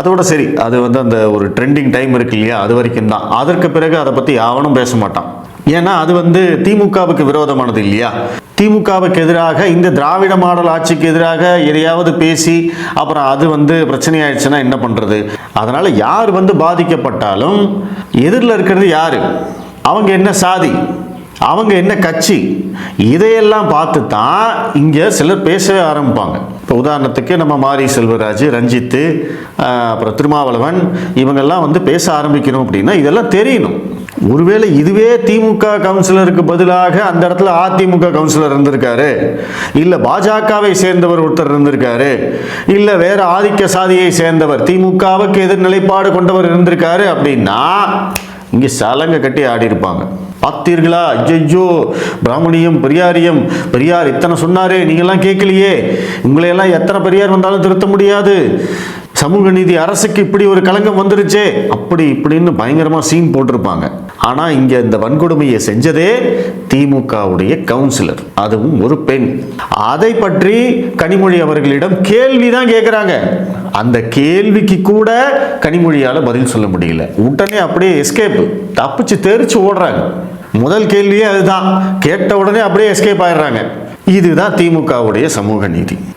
அதோட சரி, அது அந்த ஒரு ட்ரெண்டிங் டைம் இருக்கு இல்லையா, அது வரைக்கும் தான். அதற்கு பிறகு அதை பற்றி யாவனும் பேச மாட்டான். ஏன்னா அது திமுகவுக்கு விரோதமானது இல்லையா. திமுகவுக்கு எதிராக, இந்த திராவிட மாடல் ஆட்சிக்கு எதிராக எதையாவது பேசி அப்புறம் அது பிரச்சனையாயிடுச்சுன்னா என்ன பண்றது? அதனால யார் பாதிக்கப்பட்டாலும் எதிரில் இருக்கிறது யாரு, அவங்க என்ன சாதி, அவங்க என்ன கட்சி, இதையெல்லாம் பார்த்து தான் இங்கே சிலர் பேசவே ஆரம்பிப்பாங்க. இப்போ உதாரணத்துக்கு நம்ம மாரி செல்வராஜ், ரஞ்சித்து, அப்புறம் திருமாவளவன், இவங்கெல்லாம் பேச ஆரம்பிக்கணும் அப்படின்னா இதெல்லாம் தெரியணும். ஒருவேளை இதுவே திமுக கவுன்சிலருக்கு பதிலாக அந்த இடத்துல அதிமுக கவுன்சிலர் இருந்திருக்காரு, இல்லை பாஜகவை சேர்ந்தவர் ஒருத்தர் இருந்திருக்காரு, இல்லை வேற ஆதிக்க சாதியை சேர்ந்தவர் திமுகவுக்கு எதிர் நிலைப்பாடு கொண்டவர் இருந்திருக்காரு அப்படின்னா இங்கே சலங்க கட்டி ஆடி இருப்பாங்க. பார்த்தீர்களா, ஐயோ பிராமணியம் பெரியாரியம், பெரியார் இத்தனை சொன்னாரே, நீங்கள்லாம் கேட்கலையே, உங்களையெல்லாம் எத்தனை பெரியார் வந்தாலும் திருத்த முடியாது, சமூக நீதி அரசுக்கு இப்படி ஒரு களங்கம் வந்துருச்சே, அப்படி இப்படின்னு பயங்கரமாக சீன் போட்டிருப்பாங்க. ஆனால் இங்கே இந்த வன்கொடுமையை செஞ்சதே திமுகவுடைய கவுன்சிலர், அதுவும் ஒரு பெண். அதை பற்றி கனிமொழி அவர்களிடம் கேள்வி தான் கேட்குறாங்க. அந்த கேள்விக்கு கூட கனிமொழியால் பதில் சொல்ல முடியல. உடனே அப்படியே எஸ்கேப், தப்பிச்சு தெரிச்சு ஓடுறாங்க. முதல் கேள்வியே அதுதான், கேட்ட உடனே அப்படியே எஸ்கேப் ஆயிடுறாங்க. இதுதான் திமுகவுடைய சமூக நீதி.